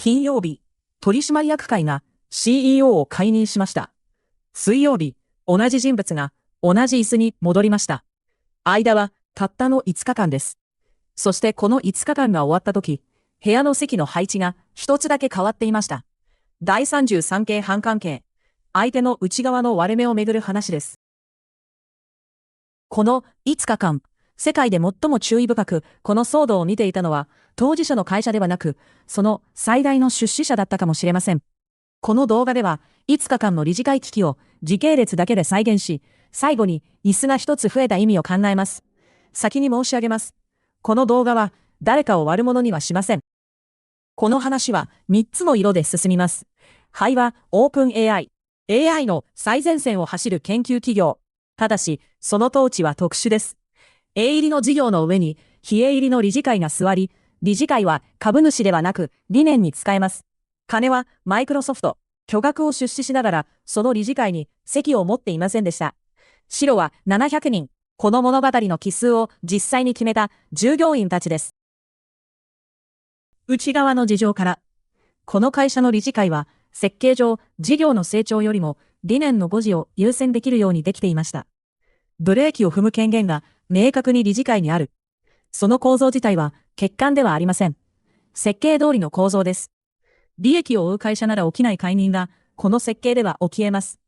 金曜日、取締役会が CEO を解任しました。水曜日、同じ人物が同じ椅子に戻りました。間はたったの5日間です。そしてこの5日間が終わった時、部屋の席の配置が一つだけ変わっていました。第33系半関係。相手の内側の割れ目をめぐる話です。この5日間、世界で最も注意深くこの騒動を見ていたのは、当事者の会社ではなく、その最大の出資者だったかもしれません。この動画では、5日間の理事会危機を時系列だけで再現し、最後に椅子が一つ増えた意味を考えます。先に申し上げます。この動画は誰かを悪者にはしません。この話は3つの色で進みます。はいはオープン AI。AI の最前線を走る研究企業。ただし、その統治は特殊です。A 入りの事業の上に、非 A 入りの理事会が座り、理事会は株主ではなく理念に使えます。金はマイクロソフト、巨額を出資しながら、その理事会に席を持っていませんでした。白は700人、この物語の奇数を実際に決めた従業員たちです。内側の事情から、この会社の理事会は、設計上、事業の成長よりも理念の誤字を優先できるようにできていました。ブレーキを踏む権限が明確に理事会にある。その構造自体は欠陥ではありません。設計通りの構造です。利益を追う会社なら起きない解任が、この設計では起き得ます。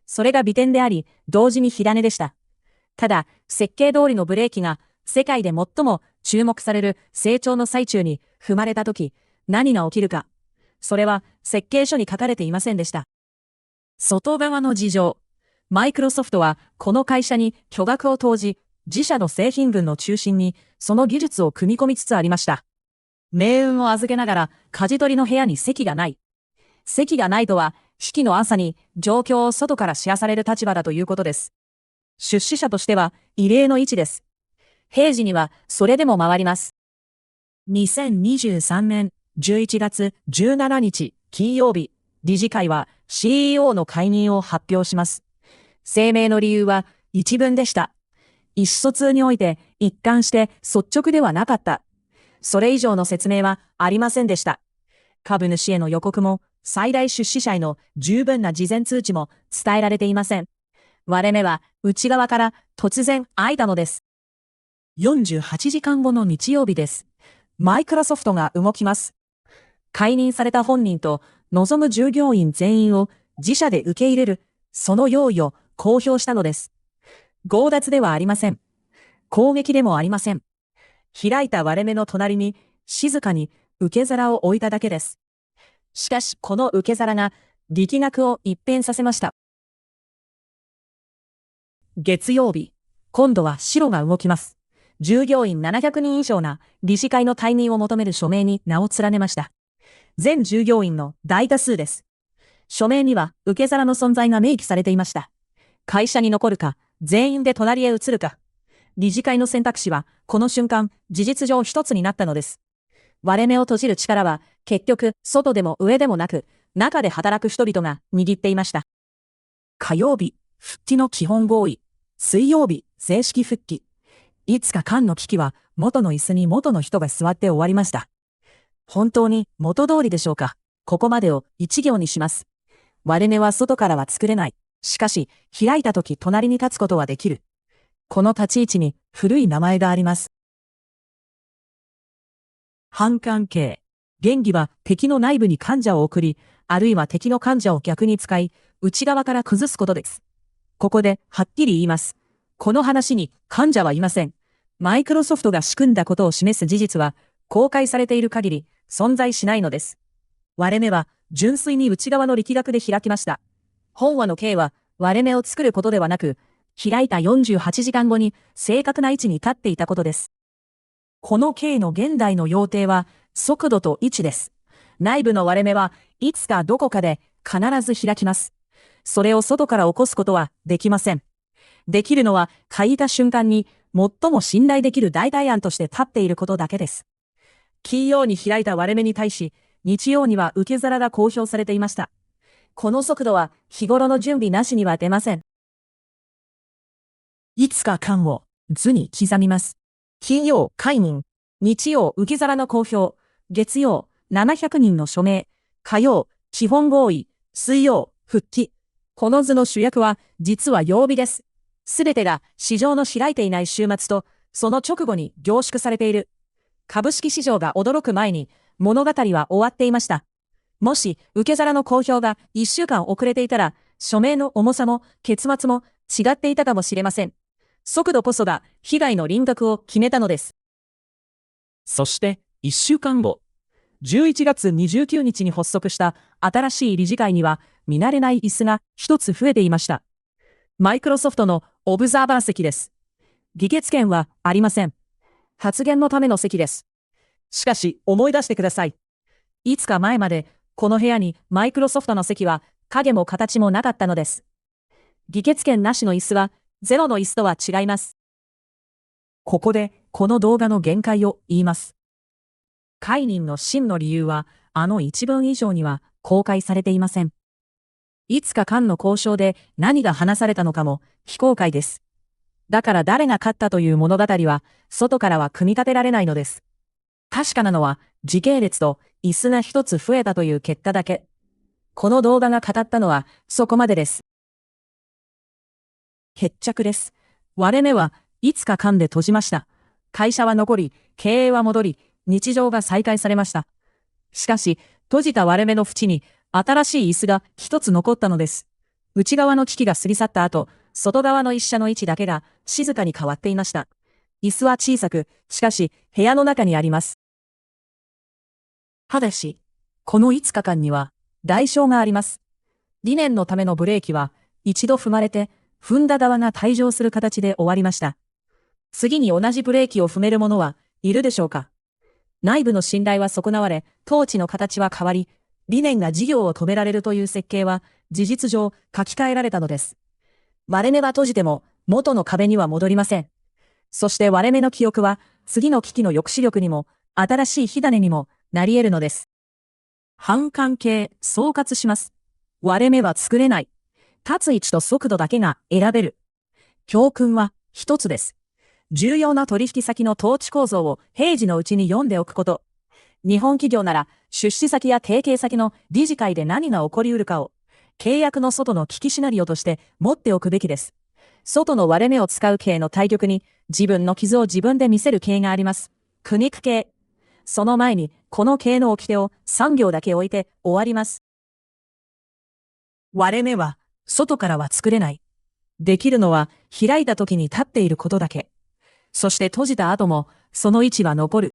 それが美点であり、同時に火種でした。ただ、設計通りのブレーキが、世界で最も注目される成長の最中に踏まれたとき、何が起きるか。それは設計書に書かれていませんでした。外側の事情。マイクロソフトはこの会社に巨額を投じ、自社の製品群の中心にその技術を組み込みつつありました。命運を預けながら、舵取りの部屋に席がない。席がないとは、式の朝に状況を外から知らされる立場だということです。出資者としては異例の位置です。平時にはそれでも回ります。2023年11月17日金曜日、理事会は CEO の解任を発表します。声明の理由は一文でした。意思疎通において一貫して率直ではなかった。それ以上の説明はありませんでした。株主への予告も最大出資者への十分な事前通知も伝えられていません。割れ目は内側から突然開いたのです。48時間後の日曜日です。マイクロソフトが動きます。解任された本人と望む従業員全員を自社で受け入れる、その用意を公表したのです。強奪ではありません。攻撃でもありません。開いた割れ目の隣に静かに受け皿を置いただけです。しかしこの受け皿が力学を一変させました。月曜日、今度は白が動きます。従業員700人以上が理事会の退任を求める署名に名を連ねました。全従業員の大多数です。署名には受け皿の存在が明記されていました。会社に残るか、全員で隣へ移るか。理事会の選択肢は、この瞬間、事実上一つになったのです。割れ目を閉じる力は、結局、外でも上でもなく、中で働く人々が握っていました。火曜日、復帰の基本合意。水曜日、正式復帰。5日間の危機は、元の椅子に元の人が座って終わりました。本当に元通りでしょうか。ここまでを一行にします。割れ目は外からは作れない。しかし、開いた時隣に立つことはできる。この立ち位置に古い名前があります。半関係。原理は敵の内部に患者を送り、あるいは敵の患者を逆に使い、内側から崩すことです。ここではっきり言います。この話に患者はいません。マイクロソフトが仕組んだことを示す事実は、公開されている限り存在しないのです。割れ目は純粋に内側の力学で開きました。本話の計は割れ目を作ることではなく、開いた48時間後に正確な位置に立っていたことです。この計の現代の要諦は速度と位置です。内部の割れ目はいつかどこかで必ず開きます。それを外から起こすことはできません。できるのは書いた瞬間に最も信頼できる代替案として立っていることだけです。金曜に開いた割れ目に対し、日曜には受け皿が公表されていました。この速度は日頃の準備なしには出ません。5日間を図に刻みます。金曜解任、日曜受け皿の公表、月曜700人の署名。火曜、基本合意。水曜、復帰。この図の主役は、実は曜日です。すべてが市場の開いていない週末と、その直後に凝縮されている。株式市場が驚く前に、物語は終わっていました。もし、受け皿の公表が1週間遅れていたら、署名の重さも結末も違っていたかもしれません。速度こそが被害の輪郭を決めたのです。そして、1週間後。11月29日に発足した新しい理事会には、見慣れない椅子が一つ増えていました。マイクロソフトのオブザーバー席です。議決権はありません。発言のための席です。しかし、思い出してください。いつか前まで、この部屋にマイクロソフトの席は影も形もなかったのです。議決権なしの椅子は、ゼロの椅子とは違います。ここで、この動画の限界を言います。解任の真の理由は、あの一文以上には公開されていません。いつか間の交渉で何が話されたのかも非公開です。だから誰が勝ったという物語は、外からは組み立てられないのです。確かなのは、時系列と椅子が一つ増えたという結果だけ。この動画が語ったのは、そこまでです。決着です。割れ目はいつか間で閉じました。会社は残り、経営は戻り、日常が再開されました。しかし、閉じた割れ目の縁に、新しい椅子が一つ残ったのです。内側の機器が過ぎ去った後、外側の一車の位置だけが静かに変わっていました。椅子は小さく、しかし、部屋の中にあります。ただし、この5日間には、代償があります。理念のためのブレーキは、一度踏まれて、踏んだ側が退場する形で終わりました。次に同じブレーキを踏める者はいるでしょうか。内部の信頼は損なわれ、統治の形は変わり、理念が事業を止められるという設計は、事実上書き換えられたのです。割れ目は閉じても、元の壁には戻りません。そして割れ目の記憶は、次の危機の抑止力にも、新しい火種にもなり得るのです。半関係、総括します。割れ目は作れない。立つ位置と速度だけが選べる。教訓は一つです。重要な取引先の統治構造を平時のうちに読んでおくこと。日本企業なら出資先や提携先の理事会で何が起こりうるかを契約の外の危機シナリオとして持っておくべきです。外の割れ目を使う系の対局に自分の傷を自分で見せる系があります。苦肉系。その前にこの系の掟を3行だけ置いて終わります。割れ目は外からは作れない。できるのは開いた時に立っていることだけ。そして閉じた後もその位置は残る。